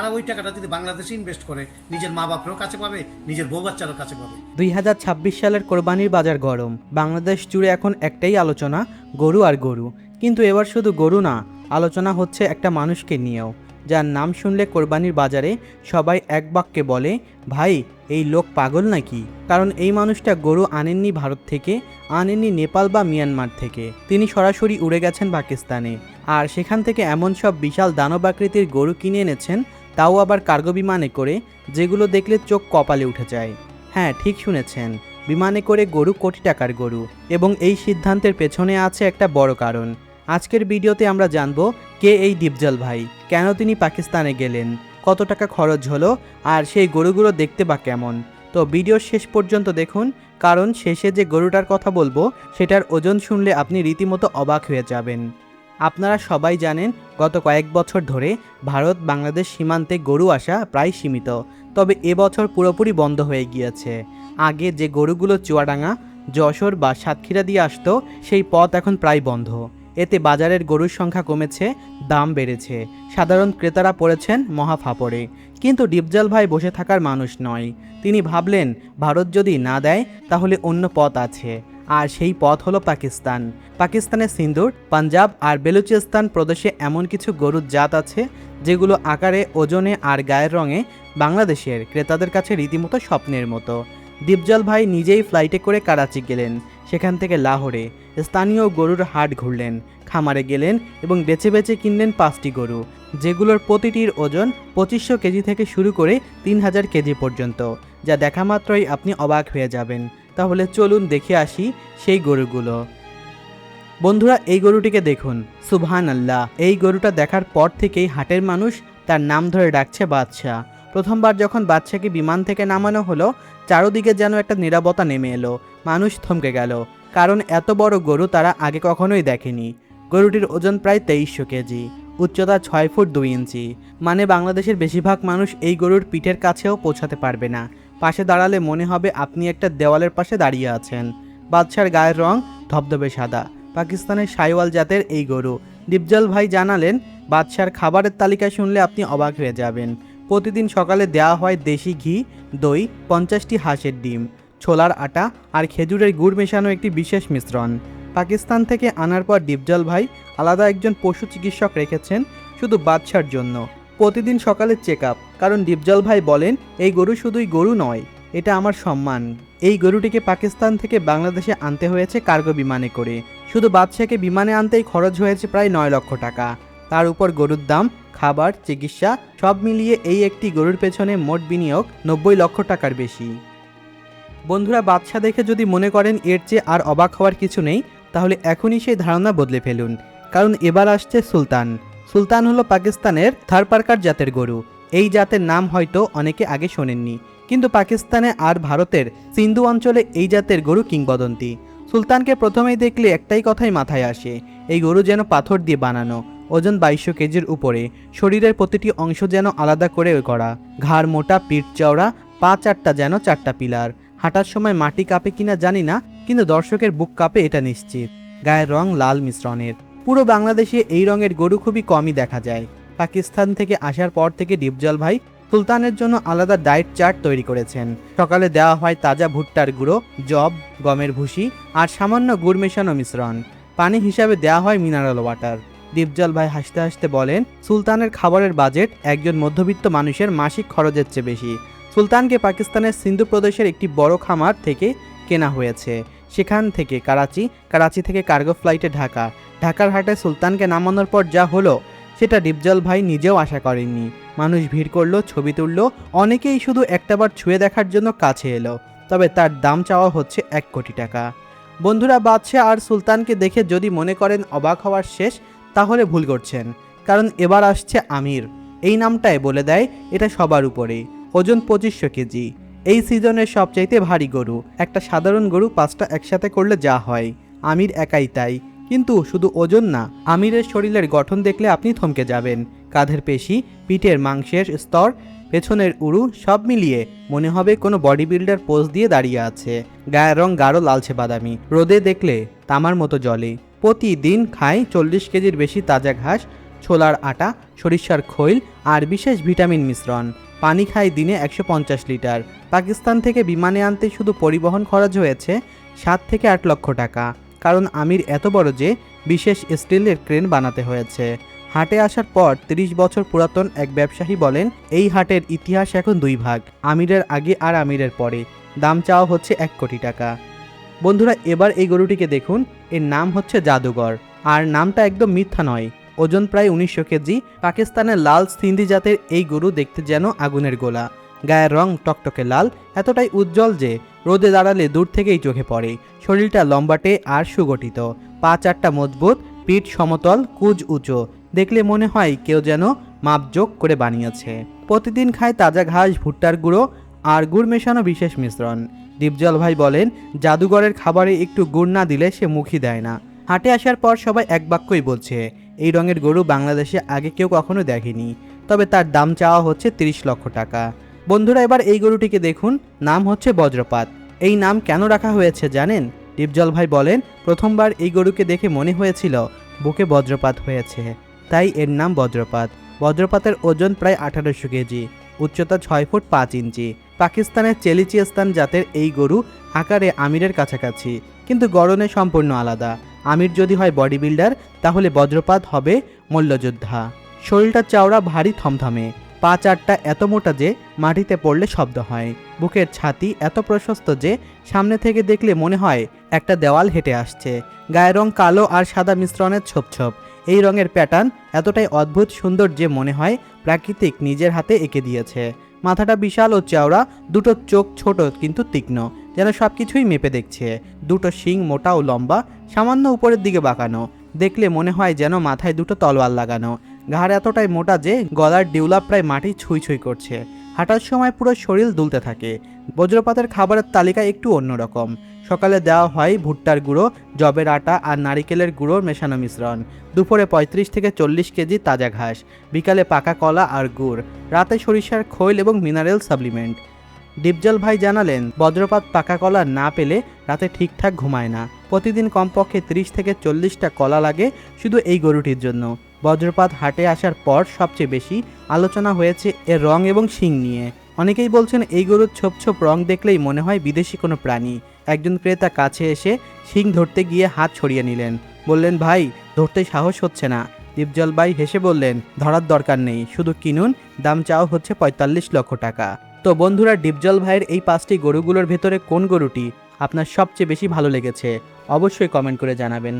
তারা ওই টাকাটা যদি বাংলাদেশে ইনভেস্ট করে নিজের মা বাপেরও কাছে পাবে, নিজের বউ বাচ্চারও কাছে পাবে। 2026 সালের কোরবানির বাজার গরম। বাংলাদেশ জুড়ে এখন একটাই আলোচনা, গরু আর গরু। কিন্তু এবার শুধু গরু না, আলোচনা হচ্ছে একটা মানুষকে নিয়েও, যার নাম শুনলে কোরবানির বাজারে সবাই এক বাক্যে বলে, ভাই এই লোক পাগল নাকি? কারণ এই মানুষটা গরু আনেননি ভারত থেকে, আনেননি নেপাল বা মিয়ানমার থেকে, তিনি সরাসরি উড়ে গেছেন পাকিস্তানে। আর সেখান থেকে এমন সব বিশাল দানবাকৃতির গরু কিনে এনেছেন, তাও আবার কার্গো বিমানে করে, যেগুলো দেখলে চোখ কপালে উঠে যায়। হ্যাঁ, ঠিক শুনেছেন, বিমানে করে গরু, কোটি টাকার গরু। এবং এই সিদ্ধান্তের পেছনে আছে একটা বড় কারণ। আজকের ভিডিওতে আমরা জানব কে এই ডিপজল ভাই, কেন তিনি পাকিস্তানে গেলেন, কত টাকা খরচ হলো, আর সেই গরুগুলো দেখতে বা কেমন। তো ভিডিওর শেষ পর্যন্ত দেখুন, কারণ শেষে যে গরুটার কথা বলবো সেটার ওজন শুনলে আপনি রীতিমতো অবাক হয়ে যাবেন। আপনারা সবাই জানেন, গত কয়েক বছর ধরে ভারত বাংলাদেশ সীমান্তে গরু আসা প্রায় সীমিত, তবে এবছর পুরোপুরি বন্ধ হয়ে গিয়েছে। আগে যে গরুগুলো চুয়াডাঙ্গা, যশোর বা সাতক্ষীরা দিয়ে আসতো, সেই পথ এখন প্রায় বন্ধ। এতে বাজারের গরুর সংখ্যা কমেছে, দাম বেড়েছে, সাধারণ ক্রেতারা পড়েছেন মহা ফাপড়ে। কিন্তু ডিপজল ভাই বসে থাকার মানুষ নয়। তিনি ভাবলেন, ভারত যদি না দেয় তাহলে অন্য পথ আছে, আর সেই পথ হলো পাকিস্তান। পাকিস্তানের সিন্ধুর, পাঞ্জাব আর বেলুচিস্তান প্রদেশে এমন কিছু গরুর জাত আছে যেগুলো আকারে, ওজনে আর গায়ের রঙে বাংলাদেশের ক্রেতাদের কাছে রীতিমতো স্বপ্নের মতো। ডিপজল ভাই নিজেই ফ্লাইটে করে করাচি গেলেন, সেখান থেকে লাহোরে স্থানীয় গরুর হাট ঘুরলেন, খামারে গেলেন এবং বেছে বেছে কিনলেন 5টি গরু, যেগুলোর প্রতিটির ওজন 2500 কেজি থেকে শুরু করে 3000 কেজি পর্যন্ত, যা দেখা মাত্রই আপনি অবাক হয়ে যাবেন। তাহলে চলুন দেখে আসি সেই গরুগুলো। বন্ধুরা, এই গরুটিকে দেখুন, সুবহানাল্লাহ। এই গরুটা দেখার পর থেকেই হাটের মানুষ তার নাম ধরে ডাকছে বাদশাহ। প্রথমবার যখন বাদশাকে বিমান থেকে নামানো হলো, চারদিকে যেন একটা নীরবতা নেমে এলো। মানুষ থমকে গেল, কারণ এত বড় গরু তারা আগে কখনোই দেখেনি। গরুটির ওজন প্রায় 2300 কেজি, উচ্চতা 6 ফুট 2 ইঞ্চি। মানে বাংলাদেশের বেশিরভাগ মানুষ এই গরুর পিঠের কাছেও পৌঁছাতে পারবে না। পাশে দাঁড়ালে মনে হবে আপনি একটা দেওয়ালের পাশে দাঁড়িয়ে আছেন। বাদশার গায়ের রং ধবধবে সাদা, পাকিস্তানের শাইওয়াল জাতের এই গরু। ডিপজল ভাই জানালেন, বাদশার খাবারের তালিকা শুনলে আপনি অবাক হয়ে যাবেন। প্রতিদিন সকালে দেওয়া হয় দেশি ঘি, দই, 50টি হাঁসের ডিম, ছোলার আটা আর খেজুরের গুড় মেশানো একটি বিশেষ মিশ্রণ। পাকিস্তান থেকে আনার পর ডিপজল ভাই আলাদা একজন পশু চিকিৎসক রেখেছেন শুধু বাদশার জন্য। প্রতিদিন সকালে চেক আপ, কারণ ডিপজল ভাই বলেন, এই গরু শুধুই গরু নয়, এটা আমার সম্মান। এই গরুটিকে পাকিস্তান থেকে বাংলাদেশে আনতে হয়েছে কার্গো বিমানে করে। শুধু বাদশাকে বিমানে আনতেই খরচ হয়েছে প্রায় 9 লক্ষ টাকা। তার উপর গরুর দাম, খাবার, চিকিৎসা সব মিলিয়ে এই একটি গরুর পেছনে মোট বিনিয়োগ 90 লক্ষ টাকার বেশি। বন্ধুরা, বাদশা দেখে যদি মনে করেন এর চেয়ে আর অবাক হওয়ার কিছু নেই, তাহলে এখনই সেই ধারণা বদলে ফেলুন, কারণ এবার আসছে সুলতান। সুলতান হলো পাকিস্তানের থারপারকার জাতের গরু। এই জাতের নাম হয়তো অনেকে আগে শোনেননি, কিন্তু পাকিস্তানে আর ভারতের সিন্ধু অঞ্চলে এই জাতের গরু কিংবদন্তি। সুলতানকে প্রথমেই দেখলে একটাই কথাই মাথায় আসে, এই গরু যেন পাথর দিয়ে বানানো, ওজন 2200 কেজির উপরে, শরীরের প্রতিটি অংশ যেন আলাদা করে করা, ঘাড় মোটা, পিঠ চওড়া, পা চারটা যেন 4টা পিলার। হাঁটার সময় মাটি কাঁপে কিনা জানি না, কিন্তু দর্শকের বুক কাঁপে এটা নিশ্চিত। গায়ের রং লাল মিশ্রণের। পুরো বাংলাদেশে এই রঙের গরু খুবই কমই দেখা যায়। পাকিস্তান থেকে আসার পর থেকে ডিপজল ভাই সুলতানের জন্য আলাদা ডায়েট চার্ট তৈরি করেছেন। সকালে দেওয়া হয় তাজা ভুট্টার গুঁড়ো, জব, গমের ভুসি আর সামান্য গুড় মেশানো মিশ্রণ। পানি হিসাবে দেওয়া হয় মিনারেল ওয়াটার। ডিপজল ভাই হাসতে হাসতে বলেন, সুলতানের খাবারের বাজেট একজন মধ্যবিত্ত মানুষের মাসিক খরচের চেয়ে বেশি। সুলতানকে পাকিস্তানের সিন্ধু প্রদেশের একটি বড় খামার থেকে কেনা হয়েছে, সেখান থেকে করাচি থেকে কার্গো ফ্লাইটে ঢাকা। ঢাকার হাটে সুলতানকে নামানোর পর যা হলো সেটা ডিপজল ভাই নিজেও আশা করেননি। মানুষ ভিড় করলো, ছবি তুললো, অনেকেই শুধু একটাবার ছুঁয়ে দেখার জন্য কাছে এলো। তবে তার দাম চাওয়া হচ্ছে 1 কোটি টাকা। বন্ধুরা, বাদশা আর সুলতানকে দেখে যদি মনে করেন অবাক হওয়ার শেষ, তাহলে ভুল করছেন, কারণ এবার আসছে আমির। এই নামটাই বলে দেয় এটা সবার উপরে। ওজন 2500 কেজি, এই সিজনের সবচাইতে ভারী গরু। একটা সাধারণ গরু 5টা একসাথে করলে যা হয়, আমির একাই তাই। কিন্তু শুধু ওজন না, আমিরের শরীরের গঠন দেখলে আপনি থমকে যাবেন। কাঁধের পেশি, পিঠের মাংসের স্তর, পেছনের উরু সব মিলিয়ে মনে হবে কোনো বডি বিল্ডার পোজ দিয়ে দাঁড়িয়ে আছে। গায়ের রং গাঢ় লালচে বাদামি, রোদে দেখলে তামার মতো জ্বলে। প্রতিদিন খায় 40 কেজির বেশি তাজা ঘাস, ছোলার আটা, সরিষার খৈল আর বিশেষ ভিটামিন মিশ্রণ। পানি খায় দিনে 150 লিটার। পাকিস্তান থেকে বিমানে আনতে শুধু পরিবহন খরচ হয়েছে 7 থেকে 8 লক্ষ টাকা, কারণ আমির এত বড় যে বিশেষ স্টিলের ক্রেন বানাতে হয়েছে। হাটে আসার পর 30 বছর পুরাতন এক ব্যবসায়ী বলেন, এই হাটের ইতিহাস এখন দুই ভাগ, আমিরের আগে আর আমিরের পরে। দাম চাওয়া হচ্ছে 1 কোটি টাকা। বন্ধুরা, এবার এই গরুটিকে দেখুন। এর নাম হচ্ছে জাদুঘর, আর নামটা একদম মিথ্যা নয়। ওজন প্রায় 1900 কেজি। পাকিস্তানের লাল সিন্ধি জাতের এই গরু দেখতে যেন আগুনের গোলা। গায়ের রং টকটকে লাল, এতটাই উজ্জ্বল যে রোদে দাঁড়ালে দূর থেকেই চোখে পড়ে। শরীরটা লম্বাটে আর সুগঠিত, পা চারটা মজবুত, পিঠ সমতল, কুজ উঁচু। দেখলে মনে হয় কেউ যেন মাপজোক করে বানিয়েছে। প্রতিদিন খায় তাজা ঘাস, ভুট্টার গুঁড়ো আর গুড় মেশানো বিশেষ মিশ্রণ। দীপজল ভাই বলেন, জাদুঘরের খাবারে একটু গুড় না দিলে সে মুখই দেয় না। হাটে আসার পর সবাই এক বাক্যই বলছে, এই রঙের গরু বাংলাদেশে আগে কেউ কখনো দেখেনি। তবে তার দাম চাওয়া হচ্ছে 30 লক্ষ টাকা। বন্ধুরা, এবার এই গরুটিকে দেখুন। নাম হচ্ছে বজ্রপাত। এই নাম কেন রাখা হয়েছে জানেন? দীপজল ভাই বলেন, প্রথমবার এই গরুকে দেখে মনে হয়েছিল বুকে বজ্রপাত হয়েছে, তাই এর নাম বজ্রপাত। বজ্রপাতের ওজন প্রায় 1800 কেজি, উচ্চতা 6 ফুট 5 ইঞ্চি। পাকিস্তানের চেলিচিস্তান জাতের এই গরু আকারে আমিরের কাছাকাছি, কিন্তু গড়নে সম্পূর্ণ আলাদা। আমির যদি হয় বডি বিল্ডার, তাহলে বজ্রপাত হবে মল্লযোদ্ধা। শরীরটা চওড়া, ভারী, থমথমে। পা চারটা এত মোটা যে মাটিতে পড়লে শব্দ হয়। বুকের ছাতি এত প্রশস্ত যে সামনে থেকে দেখলে মনে হয় একটা দেওয়াল হেঁটে আসছে। গায়ের রং কালো আর সাদা মিশ্রণের ছোপ ছোপ। এই রঙের প্যাটার্ন এতটাই অদ্ভুত সুন্দর যে মনে হয় প্রাকৃতিক নিজের হাতে এঁকে দিয়েছে। মাথাটা বিশাল ও চওড়া, দুটো চোখ ছোট কিন্তু তীক্ষ্ণ, যেন সব কিছুই মেপে দেখছে। দুটো শিং মোটা ও লম্বা, সামান্য উপরের দিকে বাঁকানো। দেখলে মনে হয় যেন মাথায় দুটো তলোয়ার লাগানো। ঘাড় এতটাই মোটা যে গলার ডিউলা প্রায় মাটি ছুঁই ছুঁই করছে। হাঁটার সময় পুরো শরীর দুলতে থাকে। বজ্রপাতের খাবারের তালিকা একটু অন্যরকম। সকালে দেওয়া হয় ভুট্টার গুঁড়ো, জবের আটা আর নারিকেলের গুঁড়োর মেশানো মিশ্রণ। দুপুরে 35 থেকে 40 কেজি তাজা ঘাস, বিকালে পাকা কলা আর গুড়, রাতে সরিষার খৈল এবং মিনারেল সাপ্লিমেন্ট। দীপজল ভাই জানালেন, বজ্রপাত পাকা কলা না পেলে রাতে ঠিকঠাক ঘুমায় না। প্রতিদিন কমপক্ষে 30 থেকে 40টা কলা লাগে শুধু এই গরুটির জন্য। বজ্রপাত হাটে আসার পর সবচেয়ে বেশি আলোচনা হয়েছে এর রং এবং শিং নিয়ে। অনেকেই বলছেন এই গরুর ছোপ ছোপ রং দেখলেই মনে হয় বিদেশি কোনো প্রাণী। একজন ক্রেতা কাছে এসে শিং ধরতে গিয়ে হাত ছড়িয়ে নিলেন, বললেন, ভাই ধরতে সাহস হচ্ছে না। দীপজল ভাই হেসে বললেন, ধরার দরকার নেই, শুধু কিনুন। দাম চাওয়া হচ্ছে 45 লক্ষ টাকা। তো বন্ধুরা, দীপজল ভাইয়ের এই 5টি গরুগুলোর ভেতরে কোন গরুটি আপনার সবচেয়ে বেশি ভালো লেগেছে অবশ্যই কমেন্ট করে জানাবেন।